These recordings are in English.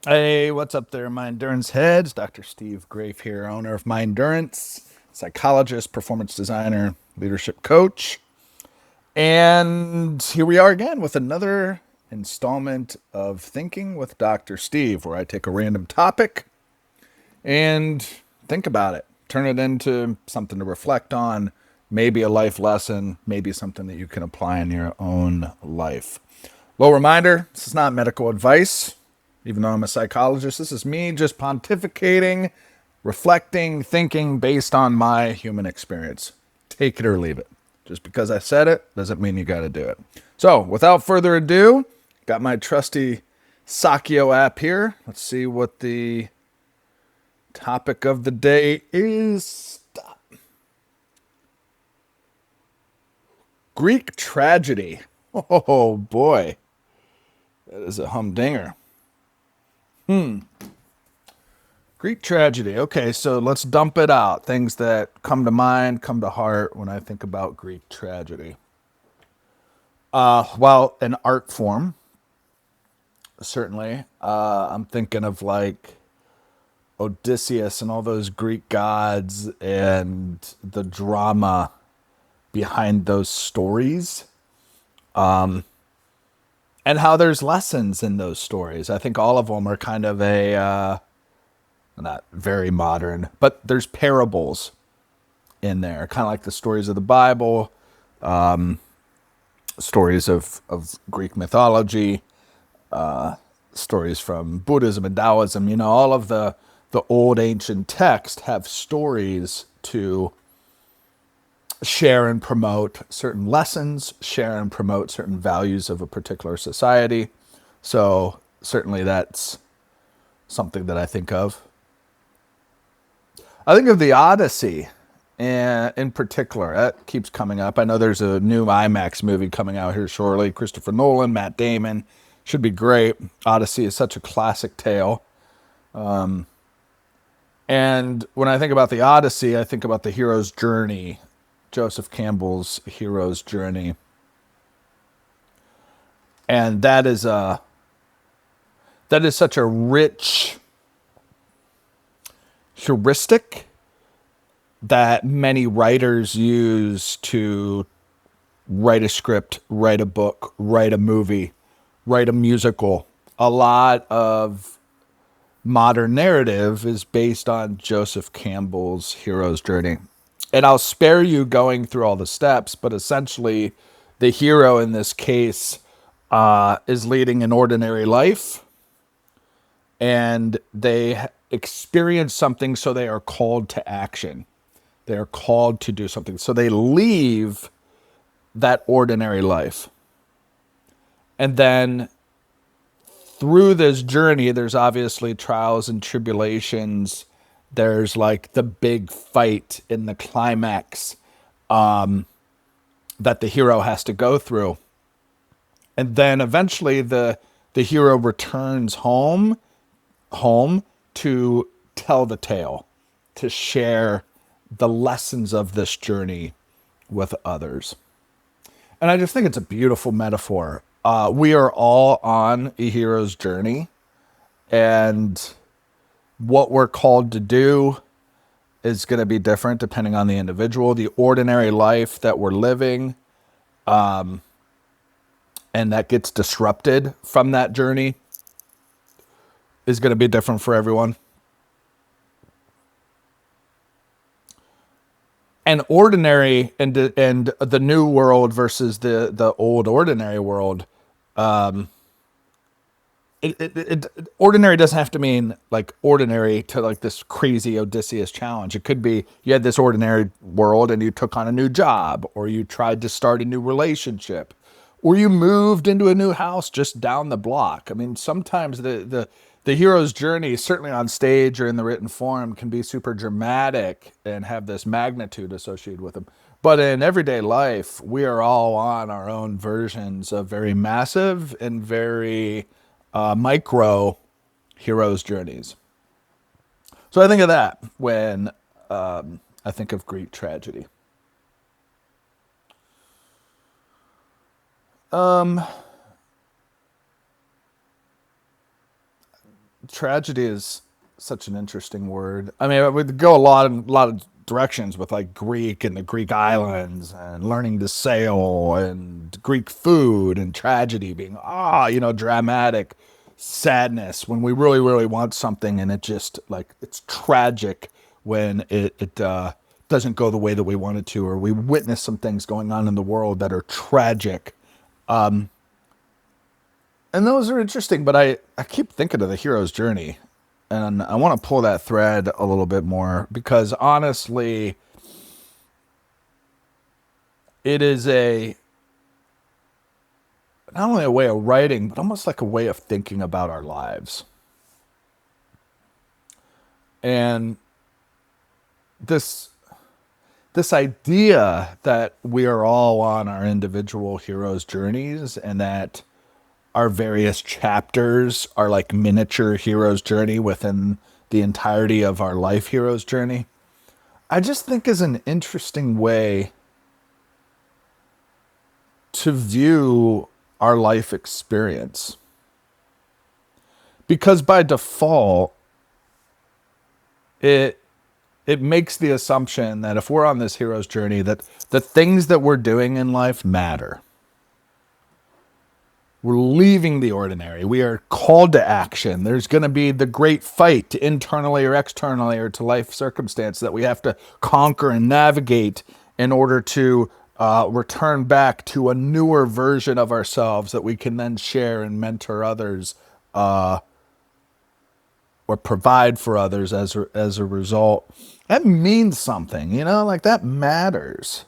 Hey, what's up there, Mindurance heads? Dr. Steve Graef here, owner of Mindurance, psychologist, performance designer, leadership coach. And here we are again with another installment of Thinking with Dr. Steve, where I take a random topic and think about it, turn it into something to reflect on, maybe a life lesson, maybe something that you can apply in your own life. Little reminder, this is not medical advice, even though I'm a psychologist. This is me just pontificating, reflecting, thinking based on my human experience. Take it or leave it. Just because I said it doesn't mean you got to do it. So, without further ado, got my trusty Sakio app here. Let's see what the topic of the day is. Greek tragedy. Oh boy, that is a humdinger. Greek tragedy. Okay, so let's dump it out. Things that come to mind, come to heart when I think about Greek tragedy. Well, an art form, certainly. I'm thinking of like Odysseus and all those Greek gods and the drama behind those stories and how there's lessons in those stories. I think all of them are kind of not very modern, but there's parables in there, kind of like the stories of the Bible, stories of Greek mythology, stories from Buddhism and Taoism. You know, all of the old ancient texts have stories to share and promote certain lessons, share and promote certain values of a particular society. So certainly that's something that I think of. I think of the Odyssey, and in particular, that keeps coming up. I know there's a new IMAX movie coming out here shortly. Christopher Nolan, Matt Damon, should be great. Odyssey is such a classic tale. And when I think about the Odyssey, I think about the hero's journey, Joseph Campbell's hero's journey, and that is such a rich heuristic that many writers use to write a script, write a book, write a movie, write a musical. A lot of modern narrative is based on Joseph Campbell's hero's journey. And I'll spare you going through all the steps, but essentially, the hero in this case is leading an ordinary life and they experience something, so they are called to action. They are called to do something. So they leave that ordinary life. And then through this journey, there's obviously trials and tribulations. There's like the big fight in the climax that the hero has to go through. And then eventually the hero returns home to tell the tale, to share the lessons of this journey with others. And I just think it's a beautiful metaphor. We are all on a hero's journey, and what we're called to do is going to be different depending on the individual. The ordinary life that we're living and that gets disrupted from that journey is going to be different for everyone. And ordinary and the new world versus the old ordinary world, ordinary doesn't have to mean like ordinary to like this crazy Odysseus challenge. It could be you had this ordinary world and you took on a new job, or you tried to start a new relationship, or you moved into a new house just down the block. I mean, sometimes the hero's journey, certainly on stage or in the written form, can be super dramatic and have this magnitude associated with them. But in everyday life, we are all on our own versions of very massive and very micro heroes' journeys. So I think of that when I think of Greek tragedy. tragedy is such an interesting word. I mean, it would go a lot of directions with like Greek and the Greek islands and learning to sail and Greek food and tragedy being dramatic sadness when we really really want something and it just like it's tragic when it doesn't go the way that we want it to, or we witness some things going on in the world that are tragic. And those are interesting, but I keep thinking of the hero's journey. And I want to pull that thread a little bit more because honestly, it is not only a way of writing, but almost like a way of thinking about our lives. And this this idea that we are all on our individual hero's journeys and that our various chapters are like miniature hero's journey within the entirety of our life hero's journey, I just think is an interesting way to view our life experience. Because by default, it it makes the assumption that if we're on this hero's journey, that the things that we're doing in life matter. We're leaving the ordinary. We are called to action. There's going to be the great fight internally or externally or to life circumstance that we have to conquer and navigate in order to return back to a newer version of ourselves that we can then share and mentor others or provide for others as a result. That means something, like that matters.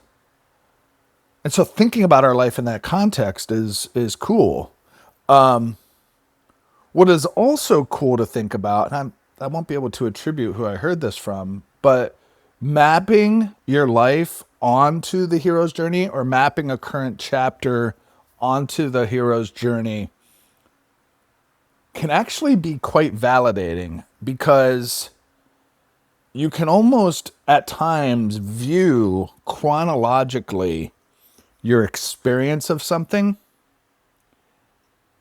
And so thinking about our life in that context is cool. What is also cool to think about, and I won't be able to attribute who I heard this from, but mapping your life onto the hero's journey or mapping a current chapter onto the hero's journey can actually be quite validating because you can almost at times view chronologically your experience of something,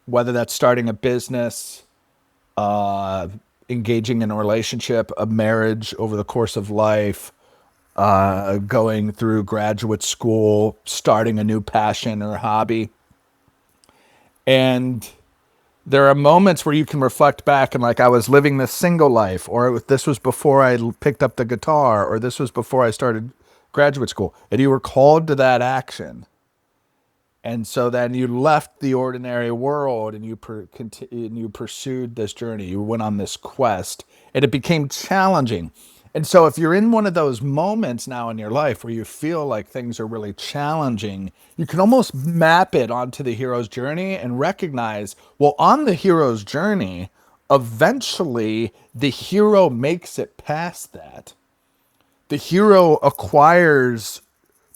whether that's starting a business, engaging in a relationship, a marriage over the course of life, going through graduate school, starting a new passion or hobby. And there are moments where you can reflect back and like, I was living this single life, or this was before I picked up the guitar, or this was before I started graduate school, and you were called to that action. And so then you left the ordinary world and you pursued this journey. You went on this quest and it became challenging. And so if you're in one of those moments now in your life where you feel like things are really challenging, you can almost map it onto the hero's journey and recognize, well, on the hero's journey, eventually the hero makes it past that. The hero acquires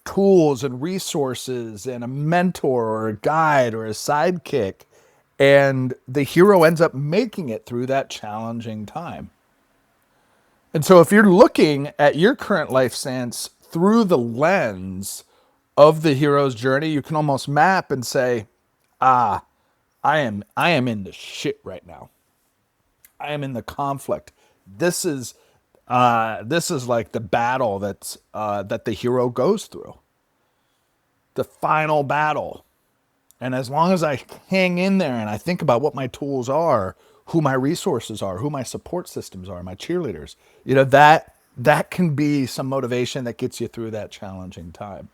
tools and resources and a mentor or a guide or a sidekick, and the hero ends up making it through that challenging time. And so if you're looking at your current life sense through the lens of the hero's journey, you can almost map and say, I am in the shit right now. I am in the conflict. This is like the battle that the hero goes through, the final battle. And as long as I hang in there and I think about what my tools are, who my resources are, who my support systems are, my cheerleaders, that can be some motivation that gets you through that challenging time.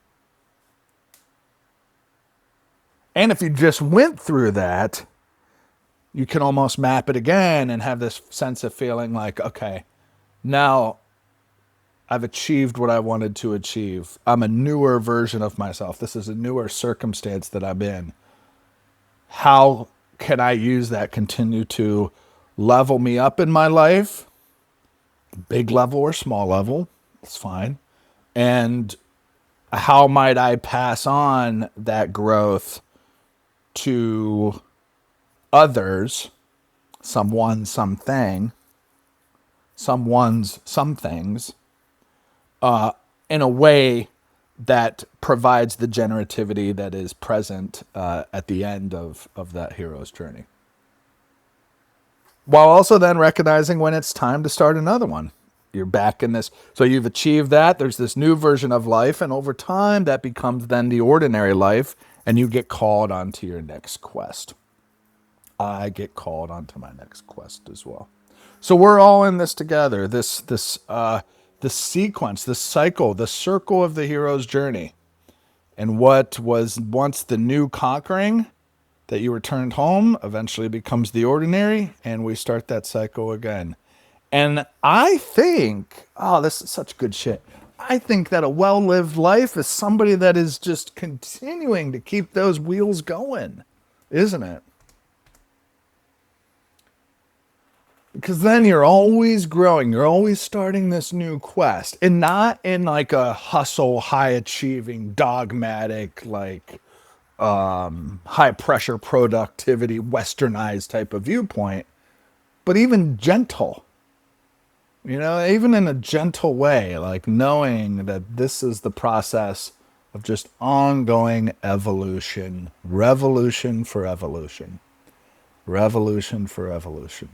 And if you just went through that, you can almost map it again and have this sense of feeling like, okay, now I've achieved what I wanted to achieve. I'm a newer version of myself. This is a newer circumstance that I'm in. How can I use that, continue to level me up in my life? Big level or small level, it's fine. And how might I pass on that growth to others, someone, something, someone's, some things, in a way that provides the generativity that is present at the end of that hero's journey. while also then recognizing when it's time to start another one. You're back in this. So you've achieved that. There's this new version of life. And over time, that becomes then the ordinary life. And you get called onto your next quest. I get called onto my next quest as well. So we're all in this together. This sequence, this cycle, the circle of the hero's journey. And what was once the new conquering that you returned home eventually becomes the ordinary, and we start that cycle again. And I think, oh, this is such good shit. I think that a well-lived life is somebody that is just continuing to keep those wheels going, isn't it? Because then you're always growing. You're always starting this new quest. And not in like a hustle, high achieving, dogmatic, like high pressure productivity, westernized type of viewpoint, but even gentle. Even in a gentle way, like knowing that this is the process of just ongoing evolution, revolution for evolution, revolution for evolution.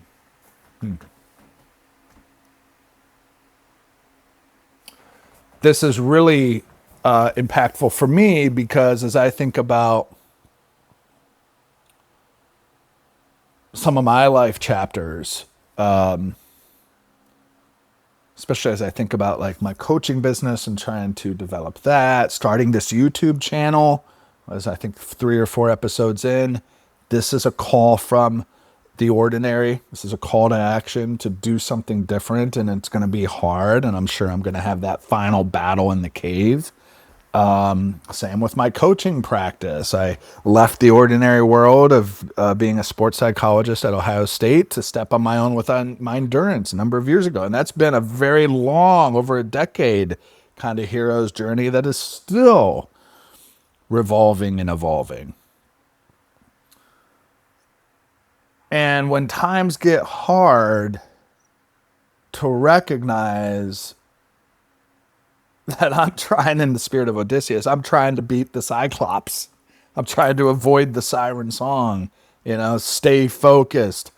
This is really impactful for me because as I think about some of my life chapters, especially as I think about like my coaching business and trying to develop that, starting this YouTube channel, as I think 3 or 4 episodes in, this is a call from the ordinary. This is a call to action to do something different, and it's going to be hard, and I'm sure I'm going to have that final battle in the cave. Same with my coaching practice. I left the ordinary world of being a sports psychologist at Ohio State to step on my own with Mindurance a number of years ago. And that's been a very long, over a decade kind of hero's journey that is still revolving and evolving. And when times get hard, to recognize that I'm trying, in the spirit of Odysseus, I'm trying to beat the Cyclops. I'm trying to avoid the siren song, stay focused,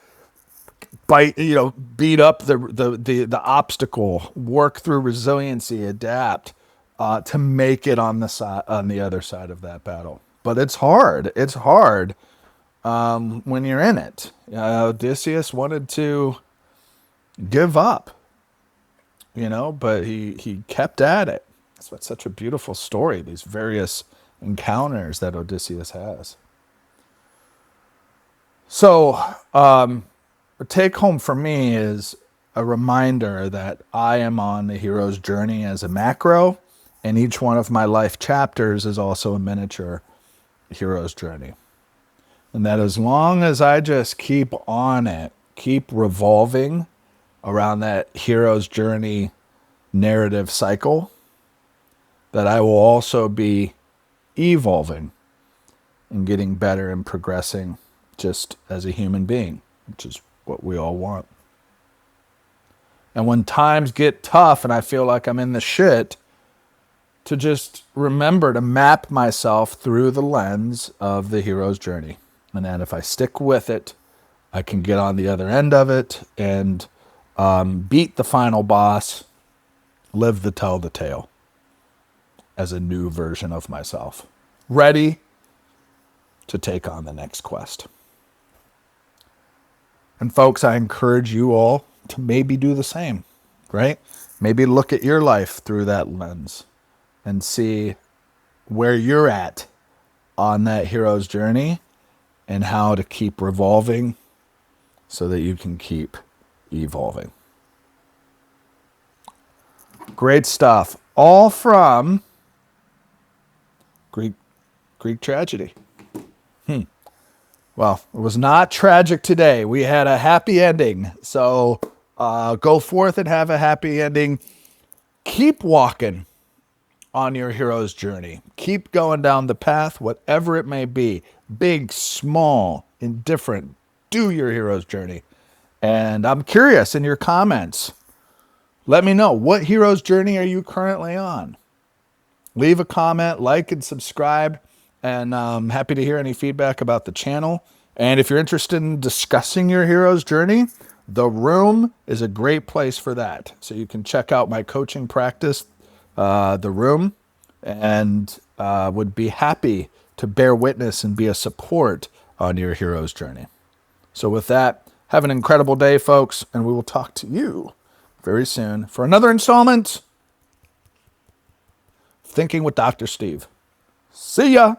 beat up the obstacle, work through resiliency, adapt, to make it on the other side of that battle. But it's hard. It's hard when you're in it. Odysseus wanted to give up, but he kept at it. That's what's such a beautiful story, these various encounters that Odysseus has. So, the take home for me is a reminder that I am on the hero's journey as a macro, and each one of my life chapters is also a miniature hero's journey. And that as long as I just keep on it, keep revolving around that hero's journey narrative cycle, that I will also be evolving and getting better and progressing just as a human being, which is what we all want. And when times get tough and I feel like I'm in the shit, to just remember to map myself through the lens of the hero's journey. And that if I stick with it, I can get on the other end of it and beat the final boss, live to tell the tale as a new version of myself, ready to take on the next quest. And folks, I encourage you all to maybe do the same, right? Maybe look at your life through that lens and see where you're at on that hero's journey and how to keep revolving so that you can keep evolving. Great stuff. All from Greek tragedy. Well, it was not tragic today. We had a happy ending. So go forth and have a happy ending. Keep walking on your hero's journey. Keep going down the path, whatever it may be. Big, small, indifferent. Do your hero's journey. And I'm curious in your comments. Let me know, what hero's journey are you currently on? Leave a comment, like and subscribe. And I'm happy to hear any feedback about the channel. And if you're interested in discussing your hero's journey, The Room is a great place for that. So you can check out my coaching practice, The Room, and would be happy to bear witness and be a support on your hero's journey. So with that, have an incredible day, folks, and we will talk to you very soon for another installment, Thinking with Dr. Steve. See ya!